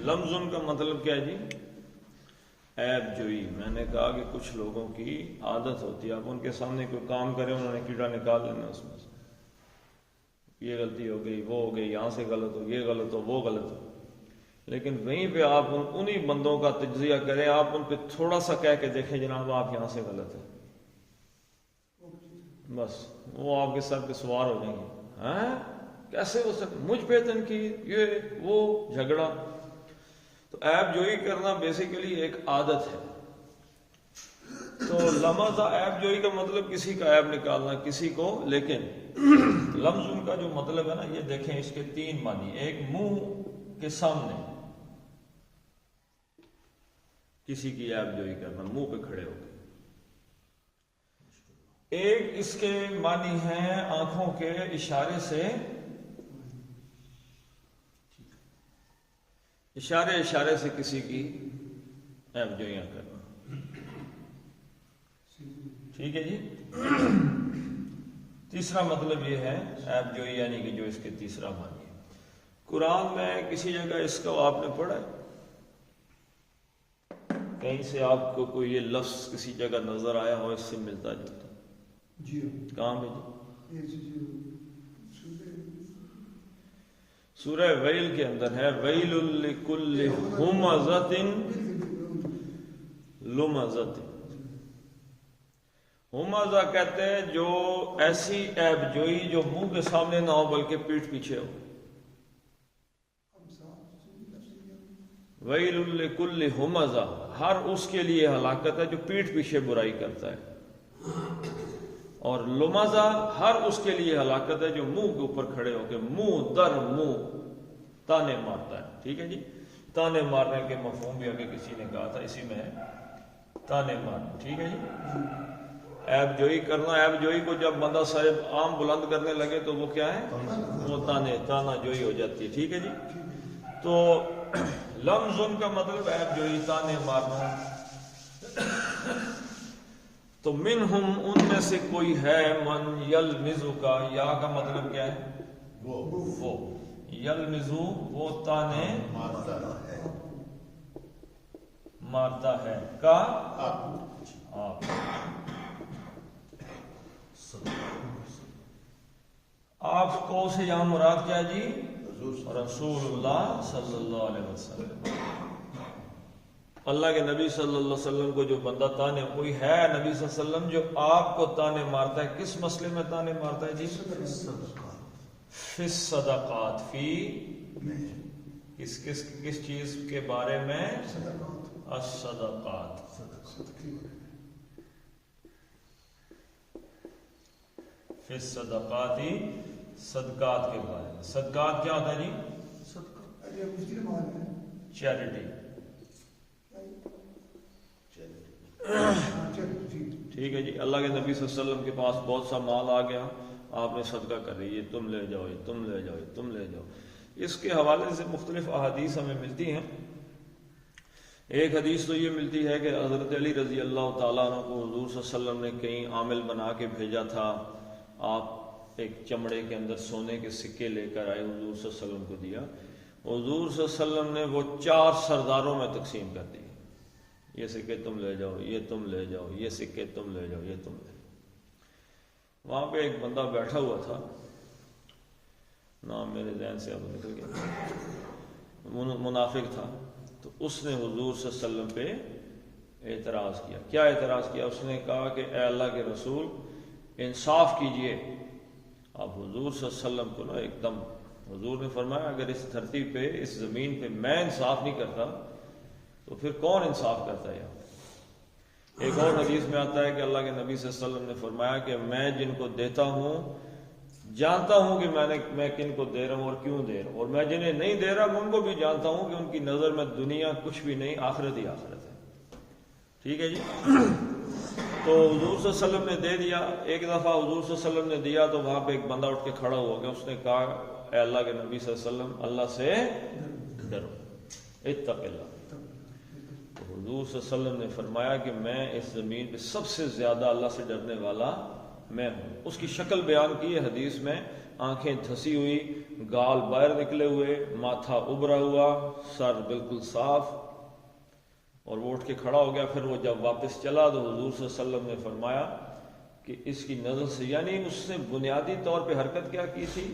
لمزن کا مطلب کیا ہے جی؟ عیب جوئی. میں نے کہا کہ کچھ لوگوں کی عادت ہوتی ہے، آپ ان کے سامنے کوئی کام کریں انہوں نے کیڑا نکال لینا اس میں سے، یہ غلطی ہو گئی، وہ ہو گئی، یہاں سے غلط ہو، یہ غلط ہو، وہ غلط ہو. لیکن وہیں پہ آپ انہی بندوں کا تجزیہ کریں، آپ ان پہ تھوڑا سا کہہ کے دیکھیں جناب آپ یہاں سے غلط ہیں، بس وہ آپ کے سر پہ سوار ہو جائیں گے. ہاں کیسے ہو سکتا، مجھ پہ تنقید، یہ وہ جھگڑا. تو عیب جوئی کرنا بیسیکلی ایک عادت ہے. تو لمزہ عیب جوئی کا مطلب کسی کا عیب نکالنا کسی کو. لیکن لمز ان کا جو مطلب ہے نا، یہ دیکھیں اس کے تین معنی. ایک منہ کے سامنے کسی کی عیب جوئی کرنا، منہ پہ کھڑے ہو کے. ایک اس کے معنی ہیں آنکھوں کے اشارے سے، اشارے سے کسی کی عیب جوئیاں کرنا. ٹھیک ہے جی. تیسرا مطلب یہ ہے عیب جوئی، یعنی کہ جو اس کے تیسرا معنی ہے. قرآن میں کسی جگہ اس کو آپ نے پڑھا ہے؟ کہیں سے آپ کو کوئی یہ لفظ کسی جگہ نظر آیا ہو اس سے ملتا جلتا؟ جی کہاں میں جی؟ سورہ ویل کے اندر ہے، ویل لکل ہمزۃ لمزۃ. ہمزہ کہتے ہیں جو ایسی عیب جوئی جو منہ کے سامنے نہ ہو بلکہ پیٹھ پیچھے ہو. ویل لکل ہمزہ، ہر اس کے لیے ہلاکت ہے جو پیٹھ پیچھے برائی کرتا ہے. اور لمزہ، ہر اس کے لیے ہلاکت ہے جو منہ کے اوپر کھڑے ہو کے منہ در منہ تانے مارتا ہے. ٹھیک ہے جی. تانے مارنے کے مفہوم بھی آگے کسی نے کہا تھا، اسی میں ہے تانے مارنا. ٹھیک ہے جی. عیب جوئی کرنا، عیب جوئی کو جب بندہ صاحب عام بلند کرنے لگے تو وہ کیا ہے؟ وہ تانا جوئی ہو جاتی ہے. ٹھیک ہے جی. تو لمز ان کا مطلب عیب جوئی، تانے مارنا. تو منہم، ان میں سے کوئی ہے، من یلمزو کا، یا کا مطلب کیا ہے؟ وہ. یلمزو وہ تانے مارتا ہے، کا آپ. آپ کو سے یہاں مراد کیا جی؟ رسول اللہ صلی اللہ علیہ وسلم. اللہ کے نبی صلی اللہ علیہ وسلم کو جو بندہ تانے، کوئی ہے نبی صلی اللہ علیہ وسلم جو آپ کو تانے مارتا ہے. کس مسئلے میں تانے مارتا ہے جی؟ فی الصدقات. فی کس چیز کے بارے میں؟ الصدقات. فی الصدقات، صدقات کے بارے میں. صدقات کیا ہوتا ہے جی؟ چیریٹی. ٹھیک ہے جی. اللہ کے نبی صلی اللہ علیہ وسلم کے پاس بہت سا مال آ گیا، آپ نے صدقہ کر رہی، یہ تم لے جاؤ، یہ تم لے جاؤ، یہ تم لے جاؤ. اس کے حوالے سے مختلف احادیث ہمیں ملتی ہیں. ایک حدیث تو یہ ملتی ہے کہ حضرت علی رضی اللہ تعالیٰ عنہ کو حضور صلی اللہ علیہ وسلم نے کہیں عامل بنا کے بھیجا تھا. آپ ایک چمڑے کے اندر سونے کے سکے لے کر آئے، حضور صلی اللہ علیہ وسلم کو دیا. حضور صلی اللہ علیہ وسلم نے وہ 4 سرداروں میں تقسیم کر دی. یہ سکے تم لے جاؤ، یہ تم لے جاؤ، یہ سکے تم لے جاؤ، یہ تم لے جاؤ. وہاں پہ ایک بندہ بیٹھا ہوا تھا، نام میرے ذہن سے اب نکل گیا، منافق تھا. تو اس نے حضور صلی اللہ علیہ وسلم پہ اعتراض کیا. کیا اعتراض کیا؟ اس نے کہا کہ اے اللہ کے رسول انصاف کیجئے. اب حضور صلی اللہ علیہ وسلم کو نا ایک دم، حضور نے فرمایا اگر اس دھرتی پہ، اس زمین پہ میں انصاف نہیں کرتا تو پھر کون انصاف کرتا ہے؟ ایک اور حدیث میں آتا ہے کہ اللہ کے نبی صلی اللہ علیہ وسلم نے فرمایا کہ میں جن کو دیتا ہوں جانتا ہوں کہ میں کن کو دے رہا ہوں اور کیوں دے رہا ہوں، اور میں جنہیں نہیں دے رہا میں ان کو بھی جانتا ہوں کہ ان کی نظر میں دنیا کچھ بھی نہیں، آخرت ہی آخرت ہے. ٹھیک ہے جی. تو حضور صلی اللہ علیہ وسلم نے دے دیا. ایک دفعہ حضور صلی اللہ علیہ وسلم نے دیا تو وہاں پہ ایک بندہ اٹھ کے کھڑا ہوا گیا. اس نے کہا اے اللہ کے نبی صلی اللہ علیہ وسلم اللہ سے ڈرو، اتق اللہ. تو حضور صلی اللہ علیہ وسلم نے فرمایا کہ میں اس زمین پہ سب سے زیادہ اللہ سے ڈرنے والا میں ہوں. اس کی شکل بیان کی ہے حدیث میں آنکھیں دھسی ہوئی، گال باہر نکلے ہوئے، ماتھا ابھرا ہوا، سر بالکل صاف، اور وہ اٹھ کے کھڑا ہو گیا۔ پھر وہ جب واپس چلا تو حضور صلی اللہ علیہ وسلم نے فرمایا کہ اس کی نظر سے، یعنی اس نے بنیادی طور پہ حرکت کیا کی تھی؟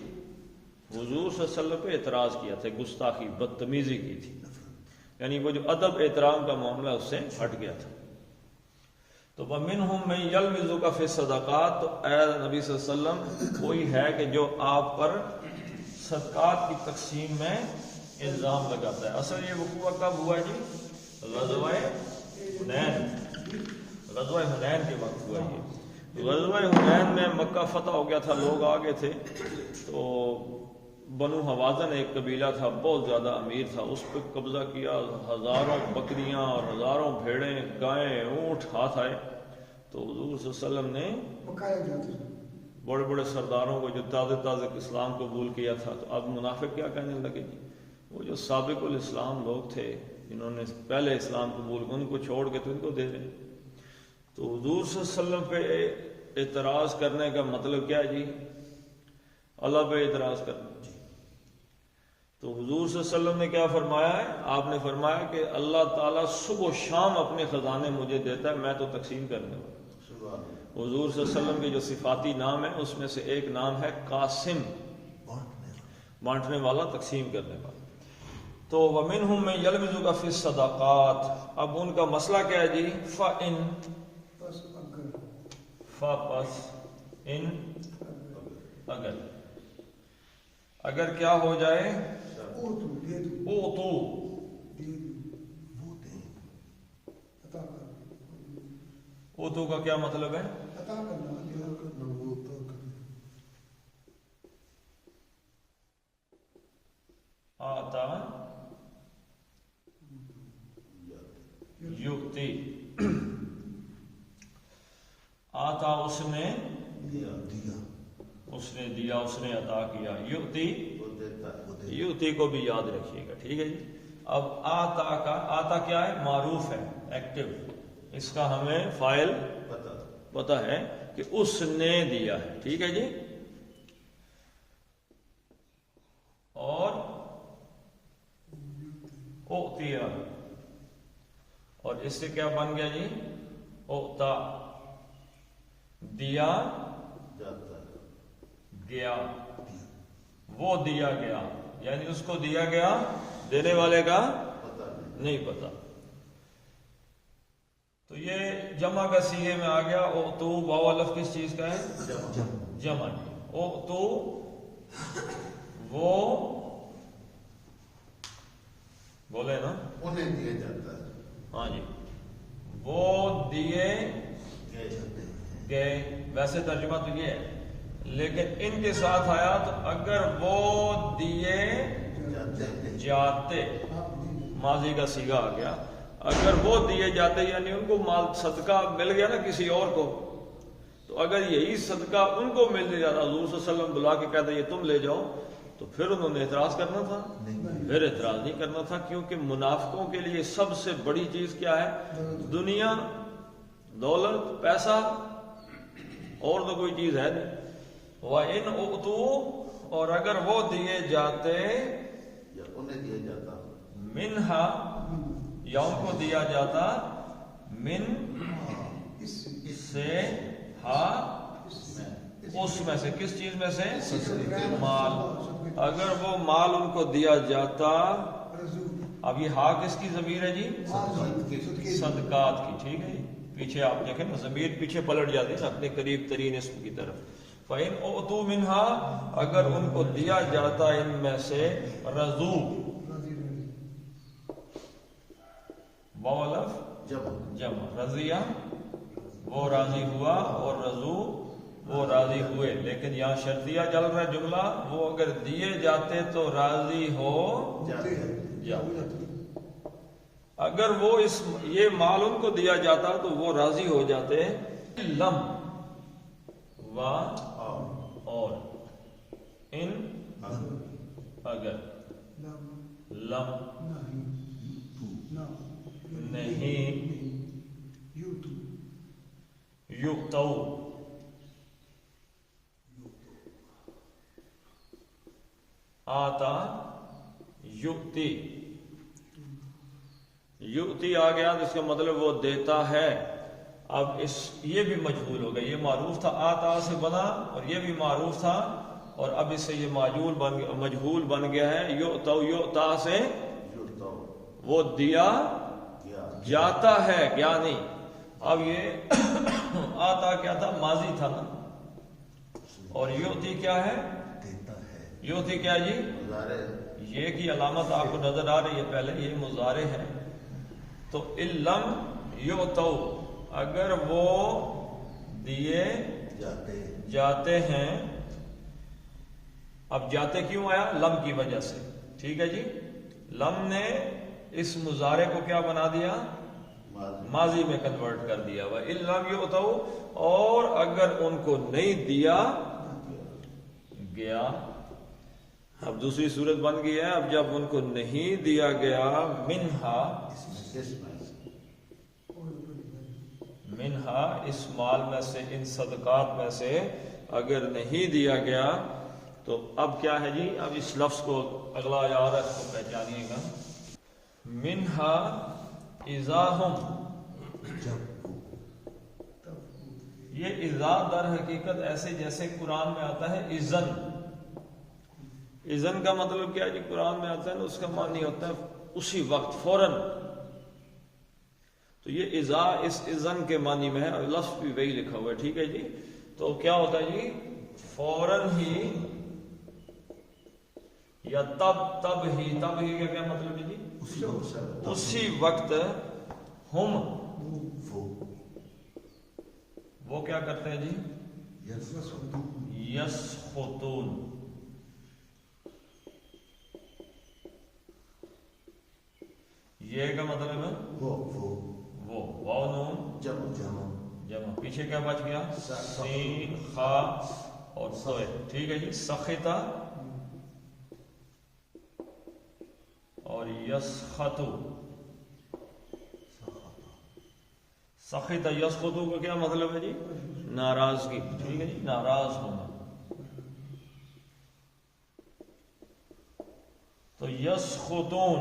حضور صلی اللہ علیہ وسلم پہ اعتراض کیا تھا، گستاخی، بدتمیزی کی تھی، یعنی وہ جو ادب احترام کا معاملہ اس سے ہٹ گیا تھا۔ تو وَمِنْهُمْ مَنْ يَلْمِزُكَ فِي الصَّدَقَاتِ، تو اے نبی صلی اللہ علیہ وسلم کوئی ہے کہ جو آپ پر صدقات کی تقسیم میں الزام لگاتا ہے۔ اصل یہ وقوع کب ہوا جی؟ غزوہ حنین، غزوہ حنین کے وقت ہوا یہ۔ غزوہ حنین میں مکہ فتح ہو گیا تھا، لوگ آگے تھے، تو بنو حوازن ایک قبیلہ تھا، بہت زیادہ امیر تھا، اس پہ قبضہ کیا، ہزاروں بکریاں اور ہزاروں بھیڑیں، گائیں، اونٹ ہاتھ آئے۔ تو حضور صلی اللہ علیہ وسلم نے بڑے بڑے سرداروں کو جو تازے تازے اسلام قبول کیا تھا، تو اب منافق کیا کہنے لگے جی، وہ جو سابق الاسلام لوگ تھے جنہوں نے پہلے اسلام قبول کیا، ان کو چھوڑ کے تو ان کو دے دیں۔ تو حضور صلی اللہ علیہ وسلم پہ اعتراض کرنے کا مطلب کیا ہے جی؟ اللہ پہ اعتراض کرنا۔ تو حضور صلی اللہ علیہ وسلم نے کیا فرمایا ہے؟ آپ نے فرمایا کہ اللہ تعالیٰ صبح و شام اپنے خزانے مجھے دیتا ہے، میں تو تقسیم کرنے والا۔ حضور صلی اللہ علیہ وسلم کے جو صفاتی نام ہیں اس میں سے ایک نام ہے قاسم، بانٹنے والا، تقسیم کرنے والا۔ تو وَمِنْهُمْ مَنْ يَلْمِزُكَ فِي الصَّدَقَاتِ، اب ان کا مسئلہ کیا ہے جی؟ فَإِن، پس ان، اگر کیا ہو جائے؟ اوتو، اوتو کا کیا مطلب ہے؟ آتا یوتی، آتا اس نے دیا، اس نے عطا کیا، یوتی، یوتی کو بھی یاد رکھیے گا، ٹھیک ہے جی۔ اب آتا کا، آتا کیا ہے؟ معروف ہے، ایکٹیو، اس کا ہمیں فاعل پتہ ہے کہ اس نے دیا ہے، ٹھیک ہے جی۔ اور اوتیا، اور اس سے کیا بن گیا جی؟ اوتا، دیا گیا، وہ دیا گیا، یعنی اس کو دیا گیا، دینے والے کا نہیں پتا۔ تو یہ جمع کا صیغے میں آ گیا۔ اوتو، واو الف کس چیز کا ہے؟ جمع۔ اوتو، وہ بولے نا، انہیں دیا جاتا ہے، ہاں جی، وہ دیے گئے، ویسے ترجمہ تو یہ ہے، لیکن ان کے ساتھ آیا تو اگر وہ دیے جاتے، ماضی کا صیغہ آ گیا، اگر وہ دیے جاتے یعنی ان کو مال صدقہ مل گیا نا کسی اور کو، تو اگر یہی صدقہ ان کو مل جاتا، حضور صلی اللہ علیہ وسلم بلا کے کہتے یہ تم لے جاؤ، تو پھر انہوں نے اعتراض کرنا تھا؟ پھر اعتراض نہیں کرنا تھا، کیونکہ منافقوں کے لیے سب سے بڑی چیز کیا ہے؟ دنیا، دولت، پیسہ، اور تو کوئی چیز ہے نہیں۔ وَإِنْ أُؤْتُوا، اور اگر وہ دیے جاتے، یا انہیں دیا جاتا، منہا، یا ان کو دیا جاتا، من سے، ہا، اس میں سے، کس چیز میں سے؟ مال، اگر وہ مال ان کو دیا جاتا، اب یہ ہا کس کی ضمیر ہے جی؟ صدقات کی، ٹھیک ہے جی۔ پیچھے آپ دیکھیں نا، ضمیر پیچھے پلٹ جاتی ہے اپنے قریب ترین اسم کی طرف۔ فَإِنْ أُؤْتُوا مِنْهَا، اگر ان کو دیا جاتا ان میں سے، رضو، واولف جمع، رضیہ وہ راضی ہوا، اور رضو وہ راضی ہوئے، لیکن یہاں شرطیہ چل رہا ہے جملہ، وہ اگر دیے جاتے تو راضی ہو جاتے، اگر وہ یہ مال ان کو دیا جاتا تو وہ راضی ہو جاتے۔ لم، و، اور، ان، اگر، لم، نہیں، یؤتو، آتا یؤتی، یؤتی آ گیا جس کا مطلب وہ دیتا ہے. اب یہ بھی مجہول ہو گیا، یہ معروف تھا آتا سے بنا اور یہ بھی معروف تھا، اور اب اس سے یہ مجہول بن گیا ہے. یؤتو، یؤتا سے وہ دیا جاتا ہے، کیا نہیں. اب یہ آتا کیا تھا؟ ماضی تھا نا، اور یؤتی کیا ہے؟ یؤتی کیا جی؟ یہ کی علامت آپ کو نظر آ رہی ہے پہلے، یہ مضارع ہے. تو لم یؤتو، اگر وہ دیے جاتے ہیں. اب جاتے کیوں آیا؟ لم کی وجہ سے. ٹھیک ہے جی، لم نے اس مضارع کو کیا بنا دیا؟ ماضی میں کنورٹ کر دیا. وَإِن لَّمْ يُؤْتَوْا، اور اگر ان کو نہیں دیا گیا. اب دوسری صورت بن گئی ہے، اب جب ان کو نہیں دیا گیا، منہا اس مال میں سے، ان صدقات میں سے اگر نہیں دیا گیا تو اب کیا ہے جی؟ اب اس لفظ کو اگلا آ رہا ہے، اس کو پہچانیے گا. منہا اذا ہم، یہ اذا در حقیقت ایسے جیسے قرآن میں آتا ہے اذن. اذن کا مطلب کیا ہے جی؟ قرآن میں آتا ہے نا، اس کا معنی ہوتا ہے اسی وقت، فوراً. تو یہ اذا اس اذن کے معنی میں ہے، اور لفظ بھی وہی لکھا ہوا ہے. ٹھیک ہے جی، تو کیا ہوتا ہے جی؟ فوراً ہی یا تب ہی کا کیا مطلب ہے جی؟ اسی وقت ہم وہ کیا کرتے ہیں جی؟ یسخطون. یہ کا مطلب ہے وہ واو نون جمع. پیچھے کیا بچ گیا؟ سین خا اور سوئے. ٹھیک ہے جی، سخطا اور یسخطو. سخط یسخطو کا کیا مطلب ہے جی؟ ناراضگی. ٹھیک ہے جی، ناراض ہونا. تو یسخطون،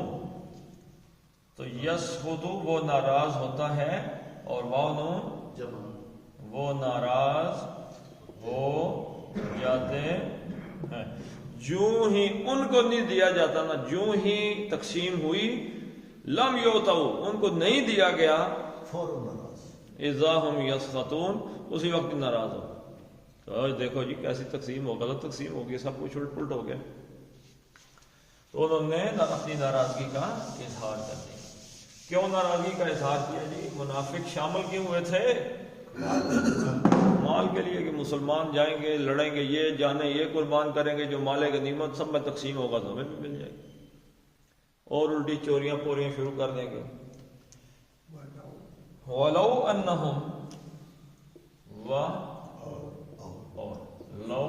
تو یسخطو وہ ناراض ہوتا ہے، اور واو نون وہ ناراض ہو جاتے ہیں. جوں ہی ان کو نہیں دیا جاتا نا، جوں ہی تقسیم ہوئی، لم یؤتو ان کو نہیں دیا گیا، اذا ہم یسخطون اسی وقت ناراض ہو. تو دیکھو جی کیسی تقسیم ہو، غلط تقسیم ہو گئی، سب کچھ الٹ پلٹ ہو گیا. تو انہوں نے اپنی ناراضگی کا اظہار کر دیا. کیوں ناراضگی کا اظہار کیا جی؟ منافق شامل کیوں ہوئے تھے؟ مال کے لیے، کہ مسلمان جائیں گے لڑیں گے، یہ جانے یہ قربان کریں گے، جو مال غنیمت سب میں تقسیم ہوگا تو ہمیں بھی مل جائے گی، اور الٹی چوریاں پوریاں شروع کر دیں گے. وَلَوْ أَنَّهُمْ اور لو،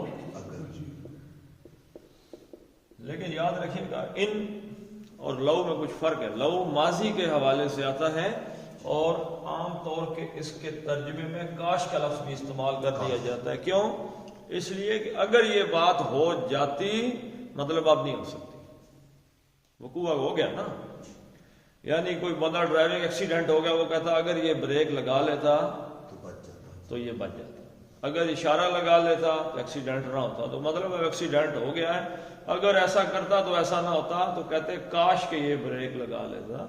لیکن یاد رکھیے گا ان اور لو میں کچھ فرق ہے. لو ماضی کے حوالے سے آتا ہے، اور عام طور کے اس کے ترجمے میں کاش کا لفظ بھی استعمال کر دیا جاتا ہے. کیوں؟ اس لیے کہ اگر یہ بات ہو جاتی مطلب اب نہیں ہو سکتی، وقوع ہو گیا نا. یعنی کوئی بندہ ڈرائیونگ ایکسیڈنٹ ہو گیا، وہ کہتا اگر یہ بریک لگا لیتا تو یہ بچ جاتا، اگر اشارہ لگا لیتا تو ایکسیڈنٹ نہ ہوتا. تو مطلب اب ایکسیڈنٹ ہو گیا ہے، اگر ایسا کرتا تو ایسا نہ ہوتا. تو کہتے کاش کہ یہ بریک لگا لیتا.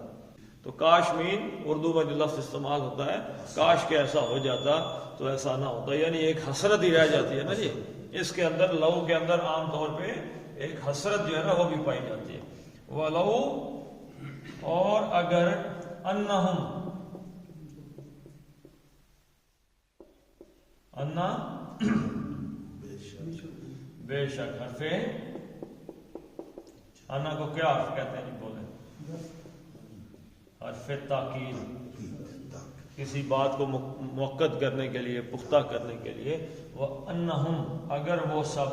تو کاش مین اردو میں جو لفظ استعمال ہوتا ہے، کاش کہ ایسا ہو جاتا تو ایسا نہ ہوتا. یعنی ایک حسرت ہی رہ جاتی ہے نا جی اس کے اندر. لو کے اندر عام طور پہ ایک حسرت جو ہے نا وہ بھی پائی جاتی ہے. وَلَوْ اور اگر انہم انا بے شک، حرف انا کو کیا حرف کہتے ہیں جی؟ بولیں. حرف تاکید، کسی بات کو مؤکد کرنے کے لیے، پختہ کرنے کے لیے. وَأَنَّهُمْ اگر وہ سب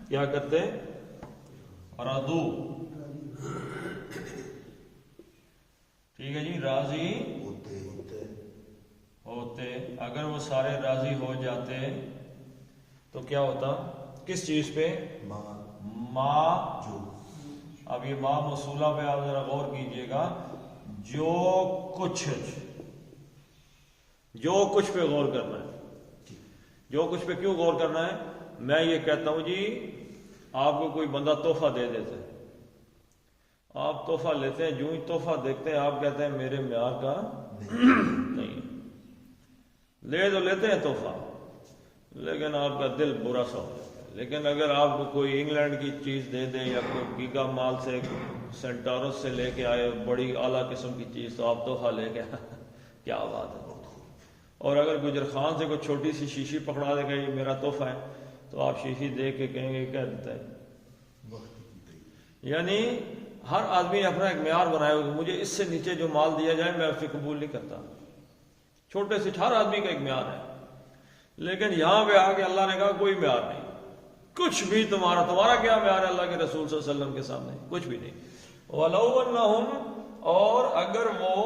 کیا کرتے؟ رضو. ٹھیک ہے جی، راضی ہوتے. اگر وہ سارے راضی ہو جاتے تو کیا ہوتا؟ کس چیز پہ؟ ما جو، اب یہ ما موصولہ پہ آپ ذرا غور کیجئے گا، جو کچھ پہ غور کرنا ہے. جو کچھ پہ کیوں غور کرنا ہے؟ میں یہ کہتا ہوں جی آپ کو کوئی بندہ تحفہ دے دیتا ہے، آپ تحفہ لیتے ہیں، جو ہی تحفہ دیکھتے ہیں آپ کہتے ہیں میرے معیار کا نہیں، لے تو لیتے ہیں تحفہ لیکن آپ کا دل برا سا ہو جاتا ہے. لیکن اگر آپ کو کوئی انگلینڈ کی چیز دے دیں یا کوئی گیگا مال سے سینٹورس سے لے کے آئے بڑی اعلیٰ قسم کی چیز تو آپ تحفہ لے کے کیا بات ہے. اور اگر گجر خان سے کوئی چھوٹی سی شیشی پکڑا دے گا یہ میرا تحفہ ہے تو آپ شیشی دیکھ کے کہیں گے کیا دیتا ہے. یعنی ہر آدمی نے اپنا ایک معیار بنایا ہوگا، مجھے اس سے نیچے جو مال دیا جائے میں اسے قبول نہیں کرتا. چھوٹے سے ہر آدمی کا ایک معیار ہے. لیکن یہاں پہ آ کے اللہ نے کہا کوئی معیار نہیں، کچھ بھی تمہارا کیا معیار ہے اللہ کے رسول صلی اللہ علیہ وسلم کے سامنے؟ کچھ بھی نہیں. وَلَوْ أَنَّهُمْ، اور اگر وہ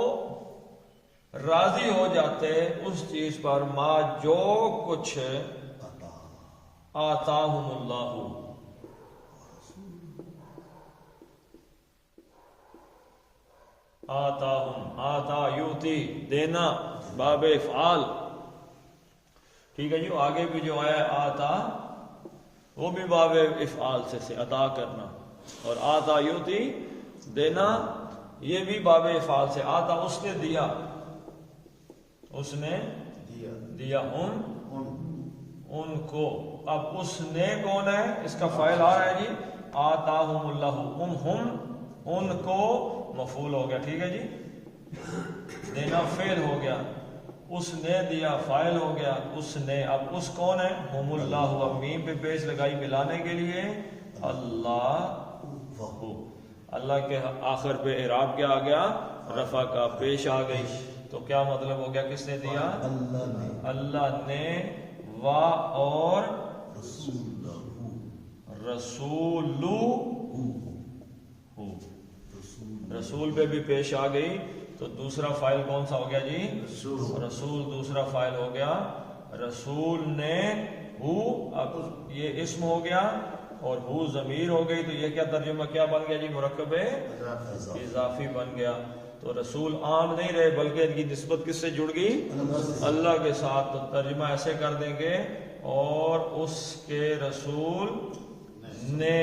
راضی ہو جاتے اس چیز پر، ما جو کچھ آتاہم اللہ، آتاہم، آتا یوتی، دینا، باب افعال، ٹھیک ہے جی. آگے بھی جو آیا آتا وہ بھی باب افعال سے عطا کرنا، اور آتا یوتی دینا یہ بھی باب افعال سے. آتا اس نے دیا، اس نے دیا ان کو. اب اس نے کون ہے؟ اس کا فاعل آ رہا ہے جی آتاہم اللہ، ان کو مفعول ہو گیا، ٹھیک ہے جی. دینا فعل ہو گیا، اس نے دیا فاعل ہو گیا، اس نے. اب اس کون ہے؟ ہم اللہ. اب میم پہ پیش لگائی ملانے کے لیے، اللہ. اللہ کے آخر پہ اعراب کیا آ گیا؟ رفع کا. پیش آ گئی تو کیا مطلب ہو گیا؟ کس نے دیا؟ اللہ نے. وا اور رسول پہ بھی پیش آ گئی تو دوسرا فائل کون سا ہو گیا جی؟ رسول. دوسرا فائل ہو گیا رسول نے. ہو اب یہ اسم ہو گیا اور ہو ضمیر ہو گئی، تو یہ کیا ترجمہ کیا بن گیا جی؟ مرکب اضافی بن گیا. تو رسول عام نہیں رہے بلکہ ان کی نسبت کس سے جڑ گئی؟ اللہ کے ساتھ. تو ترجمہ ایسے کر دیں گے اور اس کے رسول نے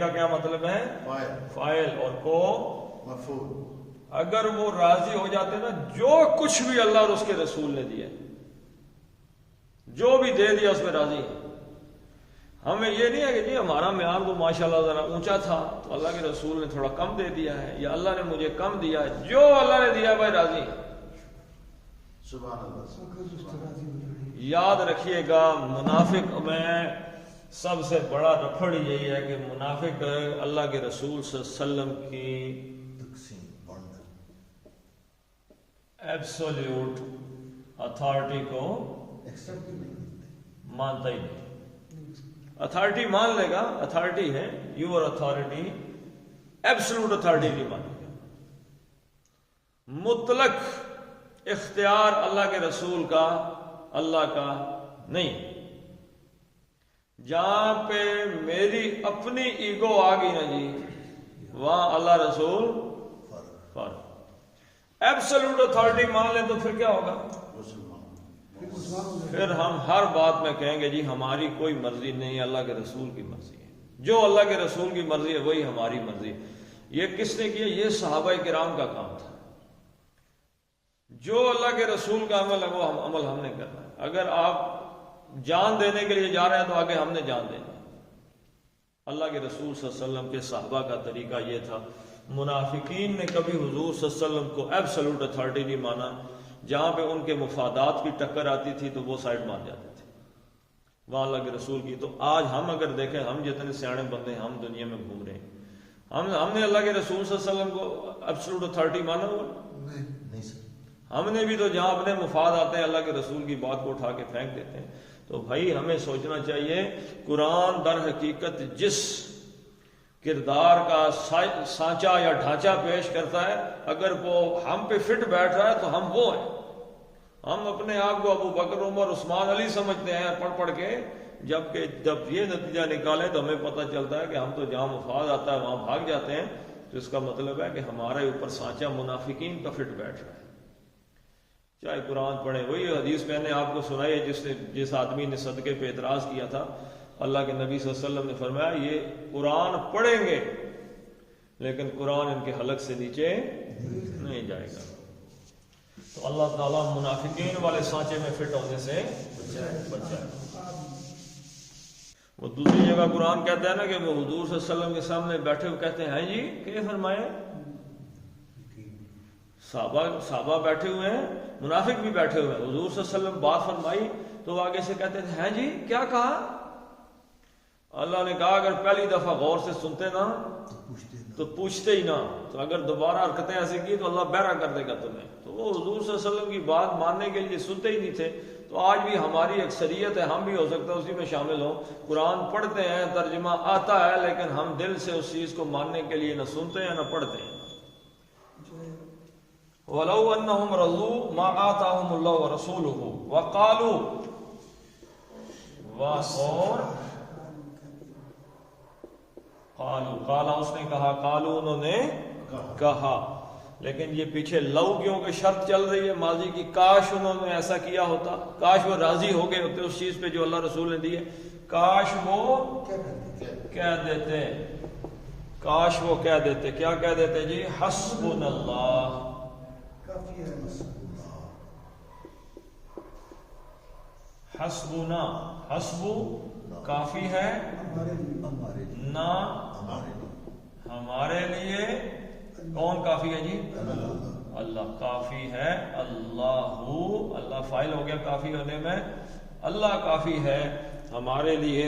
کا کیا مطلب ہے؟ فاعل، اور کو مفعول. اگر وہ راضی ہو جاتے نا جو کچھ بھی اللہ اور اس کے رسول نے دیا، جو بھی دے دیا اس میں راضی ہے. ہمیں یہ نہیں ہے کہ جی ہمارا معیار تو ماشاءاللہ ذرا اونچا تھا تو اللہ کے رسول نے تھوڑا کم دے دیا ہے، یا اللہ نے مجھے کم دیا ہے. جو اللہ نے دیا بھائی راضی ہے. سبحان اللہ. یاد رکھیے گا منافق میں سب سے بڑا رفڑ یہی ہے کہ منافق اللہ کے رسول صلی اللہ علیہ وسلم کی ایبسولوٹ اتھارٹی کو مانتا ہی نہیں. اتھارٹی مان لے گا، اتھارٹی ہے یور اتھارٹی، ایبسولوٹ اتھارٹی نہیں مانے گا. مطلق اختیار اللہ کے رسول کا، اللہ کا نہیں. جہاں پہ میری اپنی ایگو آ گئی نا جی وہاں اللہ رسول فرق. ایبسولوٹ اتھارٹی مان لیں تو پھر کیا ہوگا؟ پھر ہم ہر بات میں کہیں گے جی ہماری کوئی مرضی نہیں، اللہ کے رسول کی مرضی ہے. جو اللہ کے رسول کی مرضی ہے وہی ہماری مرضی ہے. یہ کس نے کیا؟ یہ صحابہ کرام کا کام تھا. جو اللہ کے رسول کا عمل ہے وہ عمل ہم نے کرنا ہے. اگر آپ جان دینے کے لیے جا رہے ہیں تو آگے ہم نے جان دینی. اللہ کے رسول صلی اللہ علیہ وسلم کے صحابہ کا طریقہ یہ تھا. منافقین نے کبھی حضور صلی اللہ علیہ وسلم کو ایبسولوٹ اتھارٹی نہیں مانا. جہاں پہ ان کے مفادات کی ٹکر آتی تھی تو وہ سائڈ مان جاتے تھے وہاں اللہ کے رسول کی. تو آج ہم اگر دیکھیں ہم جتنے سیانے بندے ہم دنیا میں گھوم رہے ہیں، ہم نے اللہ کے رسول صلی اللہ علیہ وسلم کو ایبسولوٹ اتھارٹی مانا ہوا نہیں سر. ہم نے بھی تو جہاں اپنے مفاد آتے ہیں اللہ کے رسول کی بات کو اٹھا کے پھینک دیتے ہیں. تو بھائی ہمیں سوچنا چاہیے قرآن در حقیقت جس کردار کا سانچہ یا ڈھانچہ پیش کرتا ہے اگر وہ ہم پہ فٹ بیٹھ رہا ہے تو ہم وہ ہیں. ہم اپنے آپ کو ابو بکر عمر عثمان علی سمجھتے ہیں پڑھ پڑھ کے، جبکہ جب یہ نتیجہ نکالیں تو ہمیں پتہ چلتا ہے کہ ہم تو جہاں مفاد آتا ہے وہاں بھاگ جاتے ہیں، تو اس کا مطلب ہے کہ ہمارے اوپر سانچہ منافقین کا فٹ بیٹھ رہا ہے۔ چاہے قرآن پڑھیں، وہی حدیث میں نے آپ کو سنائی ہے جس آدمی نے صدقے پہ اعتراض کیا تھا، اللہ کے نبی صلی اللہ علیہ وسلم نے فرمایا یہ قرآن پڑھیں گے لیکن قرآن ان کے حلق سے نیچے نہیں جائے گا۔ تو اللہ تعالیٰ منافقین والے سانچے میں فٹ ہونے سے بچائے۔ وہ دوسری جگہ قرآن کہتا ہے نا کہ وہ حضور صلی اللہ علیہ وسلم کے سامنے بیٹھے ہوئے کہتے ہیں جی کہ فرمائے، صحابہ بیٹھے ہوئے ہیں، منافق بھی بیٹھے ہوئے ہیں، حضور صلی اللہ علیہ وسلم بات فرمائی تو وہ آگے سے کہتے تھے ہیں جی کیا کہا؟ اللہ نے کہا اگر پہلی دفعہ غور سے سنتے نا تو پوچھتے ہی نہ، تو اگر دوبارہ حرکتیں ایسی کی تو اللہ بہرا کر دے گا تمہیں۔ تو وہ حضور صلی اللہ علیہ وسلم کی بات ماننے کے لیے سنتے ہی نہیں تھے۔ تو آج بھی ہماری اکثریت ہے، ہم بھی ہو سکتا ہے اسی میں شامل ہوں، قرآن پڑھتے ہیں، ترجمہ آتا ہے، لیکن ہم دل سے اس چیز کو ماننے کے لیے نہ سنتے ہیں نہ پڑھتے ہیں۔ وَلَوْ أَنَّهُمْ رَضُوا مَا آتَاهُمُ اللَّهُ وَرَسُولُهُ وَقَالُوا قَالَ اس نے کہا، قالوا انہوں نے کہا، لیکن یہ پیچھے لو کیوں کہ شرط چل رہی ہے ماضی کی، کاش انہوں نے ایسا کیا ہوتا، کاش وہ راضی ہو گئے ہوتے اس چیز پہ جو اللہ رسول نے دی ہے، کاش وہ کہہ دیتے، کاش وہ کہہ دیتے، کیا کہہ دیتے جی؟ حسبنا اللہ، حسبنا، حسبو کافی ہے نہ ہمارے لیے، کون کافی ہے جی؟ اللہ کافی ہے، اللہ فاعل ہو گیا کافی ہونے میں، اللہ کافی ہے ہمارے لیے۔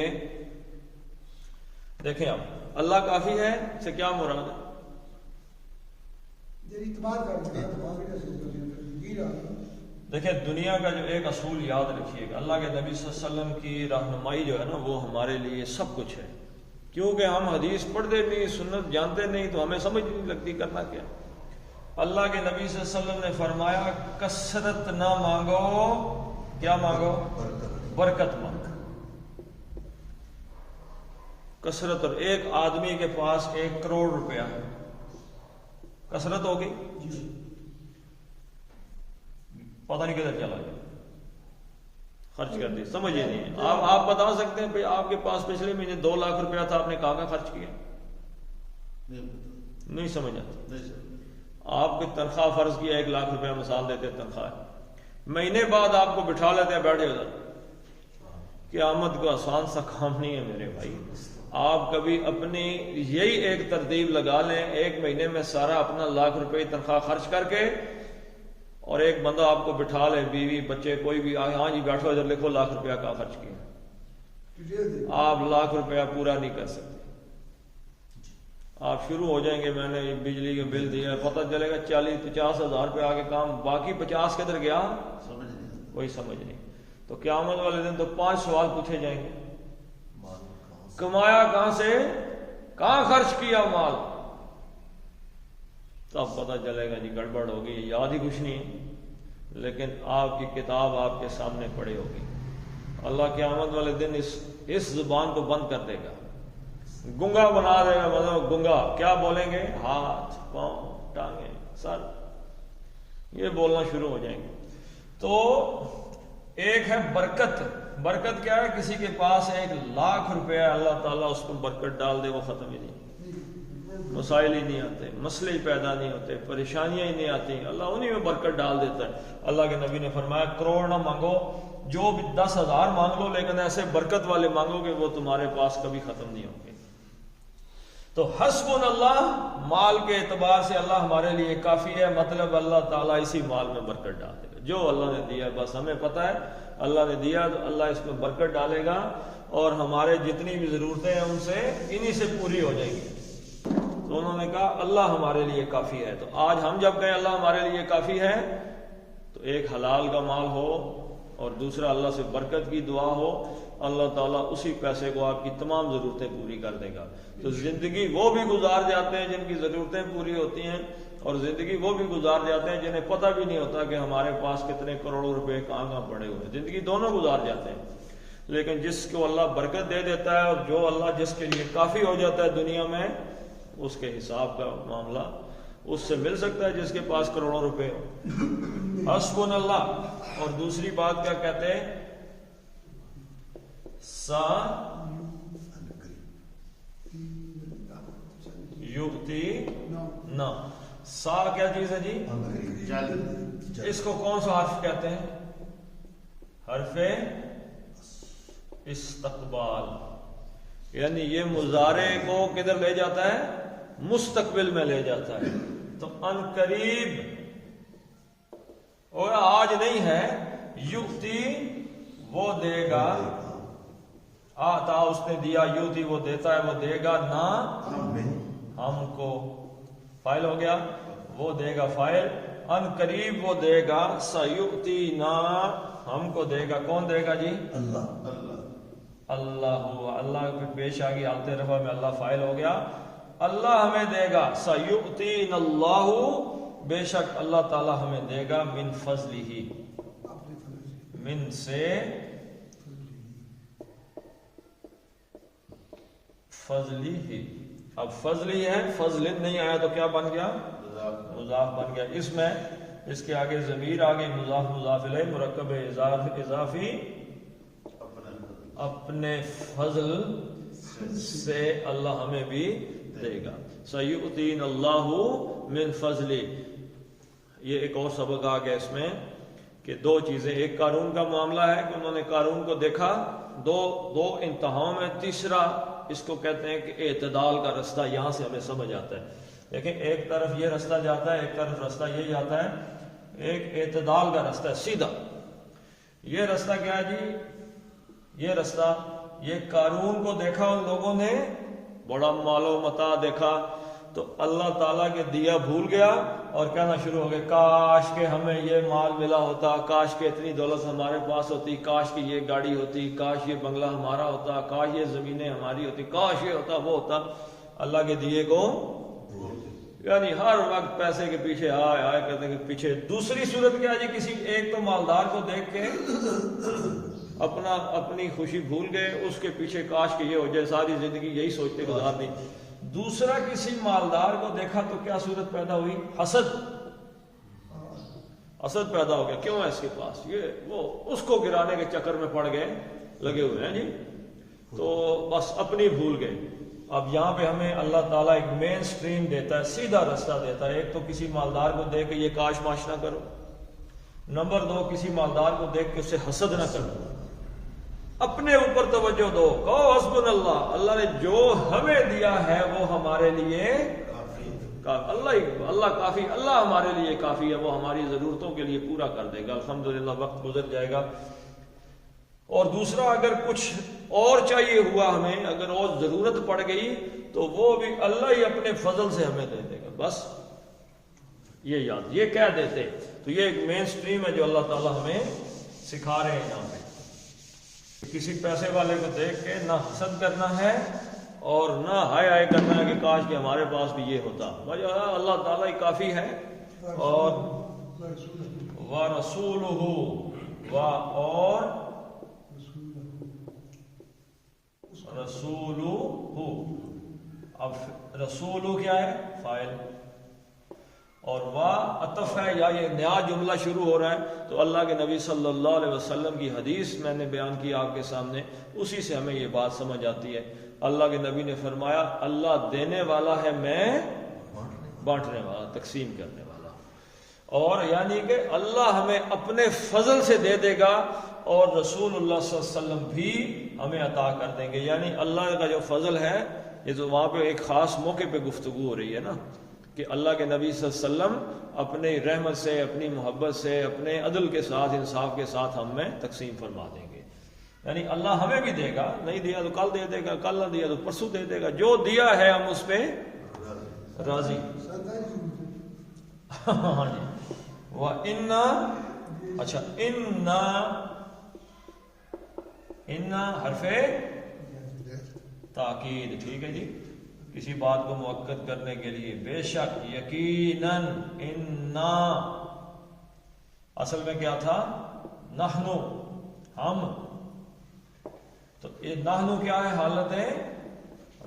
دیکھیں اب اللہ کافی ہے سے کیا مراد ہے؟ دیکھیں دنیا کا جو ایک اصول یاد رکھیے گا، اللہ کے نبی صلی اللہ علیہ وسلم کی رہنمائی جو ہے نا وہ ہمارے لیے سب کچھ ہے، کیونکہ ہم حدیث پڑھتے نہیں، سنت جانتے نہیں، تو ہمیں سمجھ نہیں لگتی کرنا کیا۔ اللہ کے نبی صلی اللہ علیہ وسلم نے فرمایا کثرت نہ مانگو، کیا مانگو؟ برکت مانگو، کثرت۔ اور ایک آدمی کے پاس 1 کروڑ روپیہ ہے، کثرت ہوگی؟ پتہ نہیں کدھر چلا گیا، خرچ کر دی، سمجھ ہی نہیں ہے۔ آپ بتا سکتے ہیں بھائی آپ کے پاس پچھلے مہینے 2 لاکھ روپیہ تھا، آپ نے کہاں کا خرچ کیا؟ نہیں سمجھ آتا۔ آپ کی تنخواہ فرض کیا 1 لاکھ روپیہ مثال دیتے تنخواہ، مہینے بعد آپ کو بٹھا لیتے ہیں بیٹھے ادھر، قیامت کو آسان سا کام نہیں ہے میرے بھائی۔ آپ کبھی اپنی یہی ایک ترتیب لگا لیں، 1 مہینے میں سارا اپنا 1 لاکھ روپے تنخواہ خرچ کر کے، اور ایک بندہ آپ کو بٹھا لے، بیوی بچے کوئی بھی، ہاں جی بیٹھو ادھر لکھو 1 لاکھ روپیہ کا خرچ کیا، آپ 1 لاکھ روپیہ پورا نہیں کر سکتے۔ آپ شروع ہو جائیں گے میں نے بجلی کے بل دیا، پتہ چلے گا 40-50 ہزار روپے آگے کام، باقی 50 کدھر گیا وہی سمجھ نہیں۔ تو قیامت والے دن تو 5 سوال پوچھے جائیں گے، کمایا کہاں سے، کہاں خرچ کیا مال، تب پتہ چلے گا جی گڑبڑ ہوگی، یاد ہی کچھ نہیں ہے، لیکن آپ کی کتاب آپ کے سامنے پڑی ہوگی۔ اللہ قیامت والے دن اس زبان کو بند کر دے گا، گنگا بنا دے گا، مطلب گنگا کیا بولیں گے؟ ہاتھ، پاؤں، ٹانگیں، سر، یہ بولنا شروع ہو جائیں گے۔ تو ایک ہے برکت، برکت کیا ہے؟ کسی کے پاس 1 لاکھ روپیہ، اللہ تعالیٰ اس کو برکت ڈال دے، وہ ختم ہی نہیں، مسائل ہی نہیں آتے، مسئلے ہی پیدا نہیں ہوتے، پریشانیاں ہی نہیں آتی، اللہ انہی میں برکت ڈال دیتا ہے۔ اللہ کے نبی نے فرمایا کروڑ نہ مانگو، جو بھی 10,000 مانگ لو، لیکن ایسے برکت والے مانگو کہ وہ تمہارے پاس کبھی ختم نہیں ہوں گے۔ تو حسبنا اللہ، مال کے اعتبار سے اللہ ہمارے لیے کافی ہے، مطلب اللہ تعالیٰ اسی مال میں برکت ڈال دے گا، جو اللہ نے دیا بس ہمیں پتہ ہے اللہ نے دیا تو اللہ اس میں برکت ڈالے گا، اور ہمارے جتنی بھی ضرورتیں ہیں ان سے انہی سے پوری ہو جائیں گی۔ تو انہوں نے کہا اللہ ہمارے لیے کافی ہے۔ تو آج ہم جب کہیں اللہ ہمارے لیے کافی ہے، تو ایک حلال کا مال ہو اور دوسرا اللہ سے برکت کی دعا ہو، اللہ تعالیٰ اسی پیسے کو آپ کی تمام ضرورتیں پوری کر دے گا۔ تو زندگی وہ بھی گزار جاتے ہیں جن کی ضرورتیں پوری ہوتی ہیں، اور زندگی وہ بھی گزار جاتے ہیں جنہیں پتہ بھی نہیں ہوتا کہ ہمارے پاس کتنے کروڑوں روپے کہاں پڑے ہوئے ہیں، زندگی دونوں گزار جاتے ہیں۔ لیکن جس کو اللہ برکت دے دیتا ہے اور جو اللہ جس کے لیے کافی ہو جاتا ہے دنیا میں، اس کے حساب کا معاملہ اس سے مل سکتا ہے جس کے پاس کروڑوں روپے ہو۔ حسبنا اللہ۔ اور دوسری بات کیا کہتے ہیں؟ سا یؤتی نہ۔ سا کیا چیز ہے جی؟ اس کو کون سا حرف کہتے ہیں؟ حرف استقبال، یعنی یہ مضارع کو کدھر لے جاتا ہے؟ مستقبل میں لے جاتا ہے۔ تو ان قریب اور آج نہیں ہے، یؤتی وہ دے گا، آتا اس نے دیا، یؤتی وہ دیتا ہے، وہ دے گا، نہ ہم کو، فائل ہو گیا، وہ دے گا فائل، ان قریب وہ دے گا، سیؤتی نا ہم کو دے گا، کون دے گا جی؟ اللہ۔ اللہ اللہ پہ پیش آ گئی حالت رفع میں، اللہ فائل ہو گیا، اللہ ہمیں دے گا، سیؤتین اللہ بے شک اللہ تعالی ہمیں دے گا، من فضلہ، من سے فضلہ، اب فضلی ہے، فضل نہیں آیا تو کیا بن گیا؟ مضاف بن گیا۔ اس میں اس کے آگے ضمیر آگے، مضاف مضاف الیہ، مرکب اضافی، اپنے فضل سے اللہ ہمیں بھی دے گا، سیؤتین اللہ من فضلی۔ یہ ایک اور سبق آ گیا اس میں کہ دو چیزیں، ایک قارون کا معاملہ ہے کہ انہوں نے قارون کو دیکھا دو انتہاؤں میں، تیسرا اس کو کہتے ہیں کہ اعتدال کا رستہ، یہاں سے ہمیں سمجھ آتا ہے۔ لیکن ایک طرف یہ رستہ جاتا ہے، ایک طرف رستہ یہ جاتا ہے، ایک اعتدال کا رستہ ہے سیدھا۔ یہ رستہ کیا ہے جی؟ یہ رستہ، یہ قارون کو دیکھا ان لوگوں نے، بڑا مال و متاع دیکھا تو اللہ تعالیٰ کے دیا بھول گیا اور کہنا شروع ہو گئے، کاش کہ ہمیں یہ مال ملا ہوتا، کاش کہ اتنی دولت ہمارے پاس ہوتی، کاش کہ یہ گاڑی ہوتی، کاش یہ بنگلہ ہمارا ہوتا، کاش یہ زمینیں ہماری ہوتی، کاش یہ ہوتا وہ ہوتا۔ اللہ کے دیے کو یعنی ہر وقت پیسے کے پیچھے آئے کرتے کہ پیچھے۔ دوسری صورت کیا جی؟ کسی ایک تو مالدار کو دیکھ کے اپنی خوشی بھول گئے، اس کے پیچھے کاش کہ یہ ہو جائے، ساری زندگی یہی سوچتے گزار دی۔ دوسرا کسی مالدار کو دیکھا تو کیا صورت پیدا ہوئی؟ حسد، حسد پیدا ہو گیا، کیوں ہے اس کے پاس یہ وہ، اس کو گرانے کے چکر میں پڑ گئے، لگے ہوئے ہیں جی، تو بس اپنی بھول گئے۔ اب یہاں پہ ہمیں اللہ تعالیٰ ایک مین سٹریم دیتا ہے، سیدھا رستہ دیتا ہے۔ ایک تو کسی مالدار کو دیکھ کے یہ کاش ماش نہ کرو، نمبر دو کسی مالدار کو دیکھ کے اسے حسد نہ کرو، اپنے اوپر توجہ دو، کہو حسبنا اللہ، اللہ نے جو ہمیں دیا ہے وہ ہمارے لیے اللہ کافی، اللہ ہمارے لیے کافی ہے، وہ ہماری ضرورتوں کے لیے پورا کر دے گا، الحمدللہ وقت گزر جائے گا۔ اور دوسرا اگر کچھ اور چاہیے ہوا ہمیں، اگر اور ضرورت پڑ گئی تو وہ بھی اللہ ہی اپنے فضل سے ہمیں دے دے گا، بس یہ یاد، یہ کہہ دیتے۔ تو یہ ایک مین سٹریم ہے جو اللہ تعالیٰ ہمیں سکھا رہے ہیں یہاں پہ۔ کسی پیسے والے کو دیکھ کے نہ حسد کرنا ہے اور نہ ہائے ہائے کرنا ہے کہ کاش کہ ہمارے پاس بھی یہ ہوتا، بھائی اللہ تعالیٰ ہی کافی ہے۔ اور وَرَسُولُهُ اور رسولہ، اب رسولہ کیا ہے؟ فاعل، اور عطف ہے، یا یہ نیا جملہ شروع ہو رہا ہے تو اللہ کے نبی صلی اللہ علیہ وسلم کی حدیث میں نے بیان کی آپ کے سامنے، اسی سے ہمیں یہ بات سمجھ آتی ہے۔ اللہ کے نبی نے فرمایا اللہ دینے والا ہے، میں بانٹنے والا، تقسیم کرنے والا، اور یعنی کہ اللہ ہمیں اپنے فضل سے دے دے گا اور رسول اللہ صلی اللہ علیہ وسلم بھی ہمیں عطا کر دیں گے۔ یعنی اللہ کا جو فضل ہے، یہ تو وہاں پہ ایک خاص موقع پہ گفتگو ہو رہی ہے نا، کہ اللہ کے نبی صلی اللہ علیہ وسلم اپنی رحمت سے، اپنی محبت سے، اپنے عدل کے ساتھ، انصاف کے ساتھ ہم میں تقسیم فرما دیں گے۔ یعنی اللہ ہمیں بھی دے گا، نہیں دیا تو کل دے دے گا، کل نہ دیا تو پرسوں دے دے گا، جو دیا ہے ہم اس پہ راضی۔ ہاں جی، وَإِنَّا، اچھا اِنَّا حرف تاکید، ٹھیک ہے جی، کسی بات کو مؤکد کرنے کے لیے، بے شک، یقیناً، اِنَّا اصل میں کیا تھا؟ نحنو، ہم، تو یہ نحنو کیا ہے؟ حالت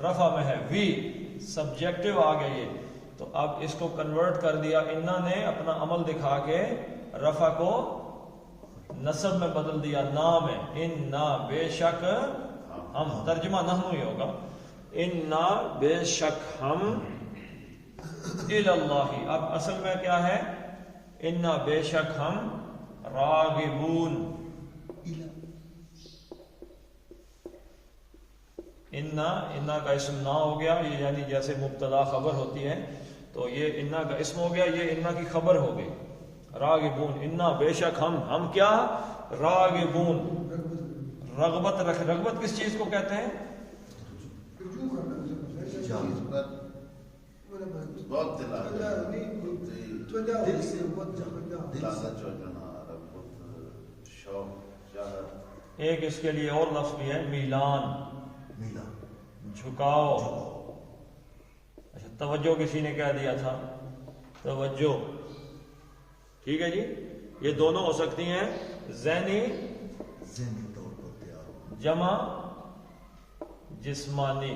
رفع میں ہے، وی سبجیکٹو آ گیا یہ، تو اب اس کو کنورٹ کر دیا انا نے اپنا عمل دکھا کے، رفع کو نصب میں بدل دیا، نام ہے انا بے شک ہم، ترجمہ نحنو ہی ہوگا، انا بے شک ہم، الاللہ، اب اصل میں کیا ہے؟ انا بے شک ہم راغبون، انا کا اسم نہ ہو گیا، یہ یعنی جیسے مبتدا خبر ہوتی ہے تو یہ انا کا اسم ہو گیا، یہ انا کی خبر ہو گئی، راغبون، انا بے شک ہم کیا؟ راغبون، رغبت کس چیز کو کہتے ہیں؟ ایک اس کے لیے اور لفظ بھی ہے، میلان، جھکاؤ، اچھا توجہ کسی نے کہہ دیا تھا، توجہ، ٹھیک ہے جی، یہ دونوں ہو سکتی ہیں ذہنی طور پر جمع جسمانی،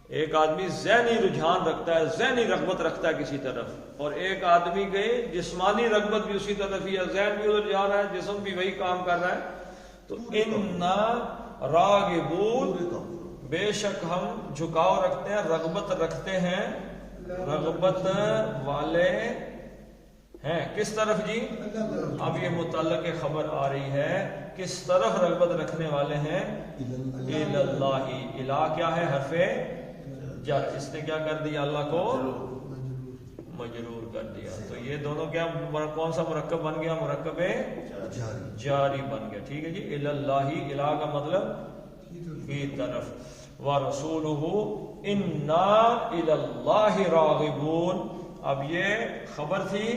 ایک آدمی ذہنی رجحان رکھتا ہے، ذہنی رغبت رکھتا ہے کسی طرف، اور ایک آدمی کے جسمانی رغبت بھی اسی طرف ہی ہے، ذہن بھی ادھر جا رہا ہے، جسم بھی وہی کام کر رہا ہے، تو انا راغبون، بے شک ہم جھکاؤ رکھتے ہیں، رغبت رکھتے ہیں، رغبت والے ہیں، کس طرف جی؟ اب یہ متعلق خبر آ رہی ہے، کس طرف رغبت رکھنے والے ہیں؟ الاللہ، الہ کیا ہے؟ حرف جر، اس نے کیا کر دیا؟ اللہ کو مجرور کر دیا، تو یہ دونوں کیا، کون سا مرکب بن گیا؟ مرکب جاری بن گیا، ٹھیک ہے جی، الاللہ، الہ کا مطلب کی طرف، وَرَسُولُهُ إِنَّا إِلَى اللَّهِ رَاغِبُونَ، اب یہ خبر تھی،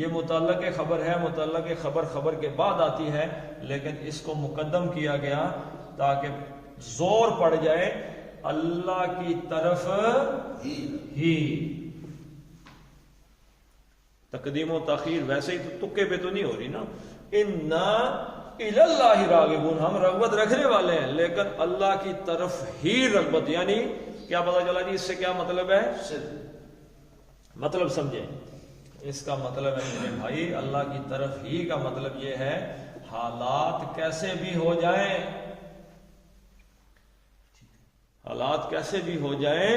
یہ متعلق خبر ہے، متعلق خبر کے بعد آتی ہے، لیکن اس کو مقدم کیا گیا تاکہ زور پڑ جائے اللہ کی طرف ہی، تقدیم و تاخیر ویسے ہی تو تکے پہ تو نہیں ہو رہی نا، اِنَّا إِلَى اللَّهِ رَاغِبُونَ، ہم رغبت رکھنے والے ہیں لیکن اللہ کی طرف ہی رغبت، یعنی کیا پتا چلا جی اس سے کیا مطلب ہے؟ مطلب سمجھیں، اس کا مطلب ہے میرے بھائی، اللہ کی طرف ہی کا مطلب یہ ہے حالات کیسے بھی ہو جائیں، حالات کیسے بھی ہو جائیں،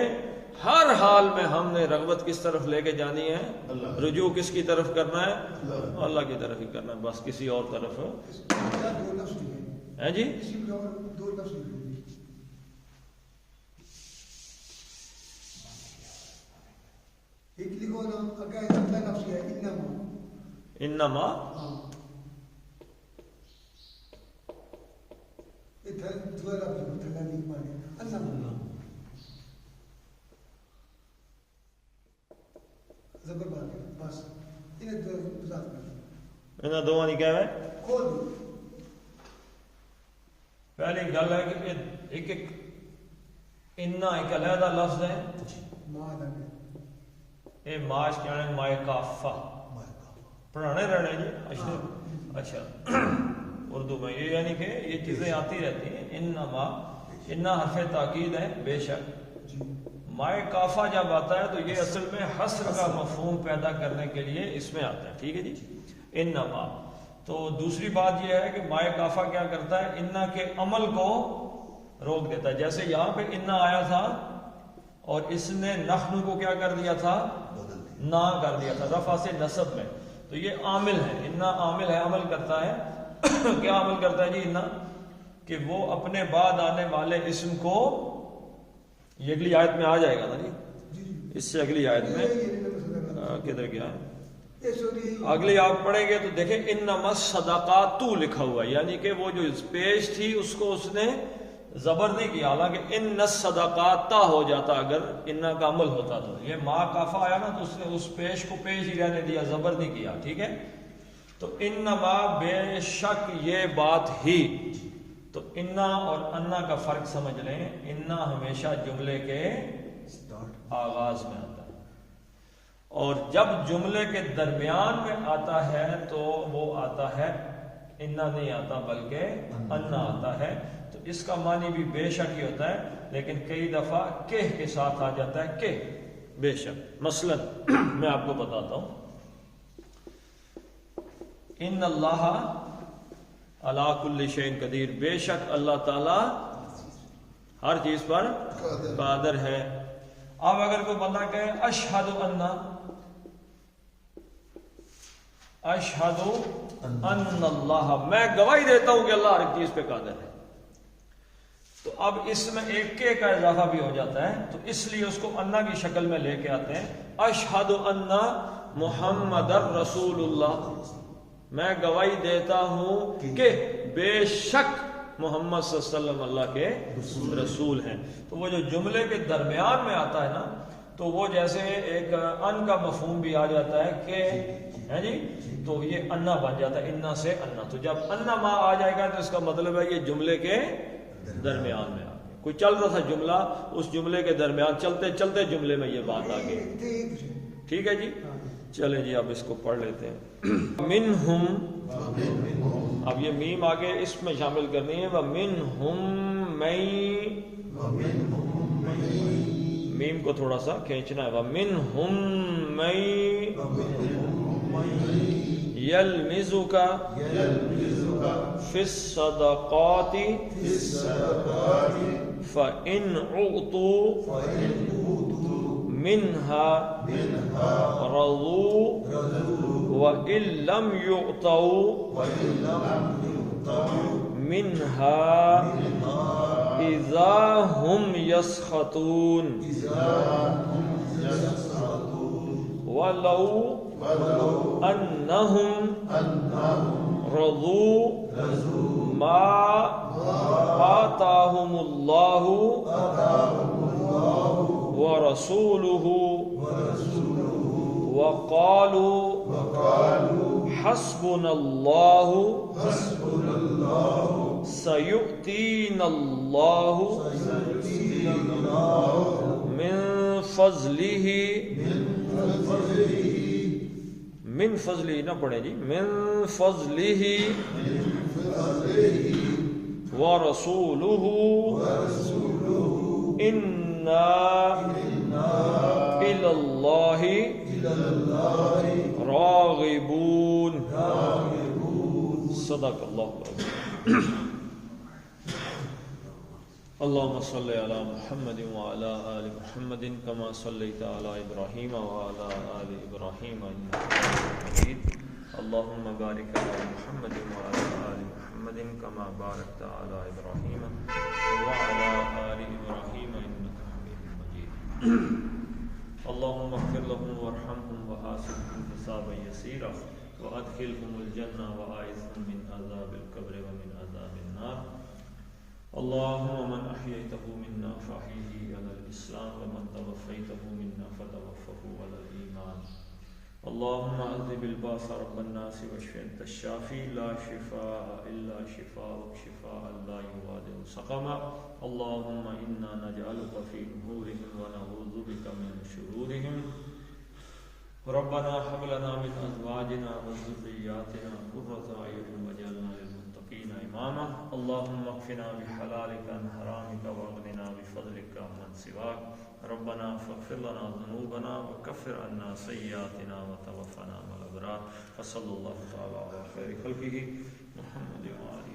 ہر حال میں ہم نے رغبت کس طرف لے کے جانی ہے؟ رجوع کس کی طرف کرنا ہے؟ اللہ کی طرف ہی کرنا ہے، بس کسی اور طرف ہے جی۔ انما انہاں دونوں نہیں کہہ رہے، پہلی گل ہے کہ ایک انا ایک علیحدہ لفظ ہے، اے ماش کیا ہے؟ مائے کافہ، پڑھانے رہنے جی، اچھا اردو میں یہ یعنی کہ یہ چیزیں آتی رہتی ہیں، انما، انا حرف تاکید ہے، بے شک، مائے کافہ جب آتا ہے تو یہ اصل میں حصر کا مفہوم پیدا کرنے کے لیے اس میں آتا ہے، ٹھیک ہے جی، انما۔ تو دوسری بات یہ ہے کہ مائے کافہ کیا کرتا ہے؟ انا کے عمل کو روک دیتا ہے، جیسے یہاں پہ انا آیا تھا اور اس نے نحن کو کیا کر دیا تھا؟ نہ کر دیا تھا، رفع سے نصب میں، تو یہ عامل ہے، انا عامل ہے، عمل کرتا ہے کیا عمل کرتا ہے جی انا؟ کہ وہ اپنے بعد آنے والے اسم کو، یہ اگلی آیت میں آ جائے گا نا جی، اس سے اگلی آیت میں کدھر گیا ہے، اگلی آپ پڑھیں گے تو دیکھیں انما الصدقات لکھا ہوا ہے، یعنی کہ وہ جو پیش تھی اس کو اس نے زبر نہیں کیا، حالانکہ ان الصدقات ہو جاتا اگر انا کا عمل ہوتا، تو یہ ما کافہ آیا نا تو اس نے اس پیش کو پیش ہی رہنے دیا، زبر نہیں کیا، ٹھیک ہے، تو انما بے شک یہ بات ہی، تو انا اور انا کا فرق سمجھ لیں، انا ہمیشہ جملے کے آغاز میں آتا ہے، اور جب جملے کے درمیان میں آتا ہے تو وہ آتا ہے، انا نہیں آتا بلکہ انا آتا ہے، تو اس کا معنی بھی بے شک ہی ہوتا ہے، لیکن کئی دفعہ کہ کے ساتھ آ جاتا ہے کہ بے شک۔ مثلا میں آپ کو بتاتا ہوں، ان اللہ علی کل شیء قدیر، بے شک اللہ تعالی ہر چیز پر قادر ہے۔ اب اگر کوئی بندہ کہے اشہد ان اللہ، میں گواہی دیتا ہوں کہ اللہ ہر ایک چیز پہ قادر ہے، تو اب اس میں ایک کے کا اضافہ بھی ہو جاتا ہے، تو اس لیے اس کو انا کی شکل میں لے کے آتے ہیں، اشہد ان محمد رسول اللہ، میں گواہی دیتا ہوں کہ بے شک محمد صلی اللہ علیہ وسلم اللہ کے رسول ہیں۔ تو وہ جو جملے کے درمیان میں آتا ہے نا، تو وہ جیسے ایک ان کا مفہوم بھی آ جاتا ہے کہ ہے جی، تو یہ انا بن جاتا ہے، انا سے انا، تو جب انا ما آ جائے گا تو اس کا مطلب ہے یہ جملے کے درمیان میں آ گیا، کوئی چل رہا تھا جملہ، اس جملے کے درمیان چلتے چلتے جملے میں یہ بات آ گئی، ٹھیک ہے جی۔ چلیں جی اب اس کو پڑھ لیتے ہیں۔ منہم، اب یہ میم آگے اس میں شامل کرنی ہے، وَمِنْهُمْ مَن، میم کو تھوڑا سا کھینچنا ہے، وَمِنْهُمْ مَن يَلْمِزُكَ فِي الصَّدَقَاتِ فَإِنْ أُعْطُوا مِنْهَا رَضُوا وَإِنْ لَمْ يُعْطَوْا مِنْهَا إِذَا هُمْ يَسْخَطُونَ وَلَوْ أَنَّهُمْ رَضُوا مَا آتَاهُمُ اللَّهُ وَرَسُولُهُ وَقَالُوا حَسْبُنَا اللَّهُ سَيُؤْتِينَا اللَّهُ مِنْ فَضْلِهِ، من فضلہ نہ پڑھیں جی، من فضلہ ورسولہ انا الی اللہ راغبون۔ صدق اللہ العظیم۔ اللهم صل على محمد وعلى آل محمد كما صليت على إبراهيم وعلى آل إبراهيم إنك حميد مجيد۔ اللهم بارك على محمد وعلى آل محمد كما باركت على إبراهيم وعلى آل إبراهيم إنك حميد مجيد۔ اللهم اغفر لهم وارحمهم وحاسبهم حسابا يسيرا وأدخلهم الجنة وأعذهم من عذاب القبر ومن عذاب النار۔ اللهم من أحييته منا فأحيه على الإسلام ومن توفيته منا فتوفه على الإيمان۔ اللهم أذهب الباس رب الناس واشف أنت الشافي لا شفاء إلا شفاءك شفاء لا يغادر سقما۔ اللهم إنا نجعلك في نحورهم ونعوذ بك من شرورهم۔ ربنا هب لنا من أزواجنا وذرياتنا قرة أعين واجعلنا للمتقين إماما۔ اللهم اكفنا بحلالك عن حرامك واغننا بفضلك عمن سواك۔ ربنا فاغفر لنا ذنوبنا وكفر عنا سيئاتنا وتوفنا مع الأبرار۔ وصلى الله تعالى على خير خلقه محمد وآله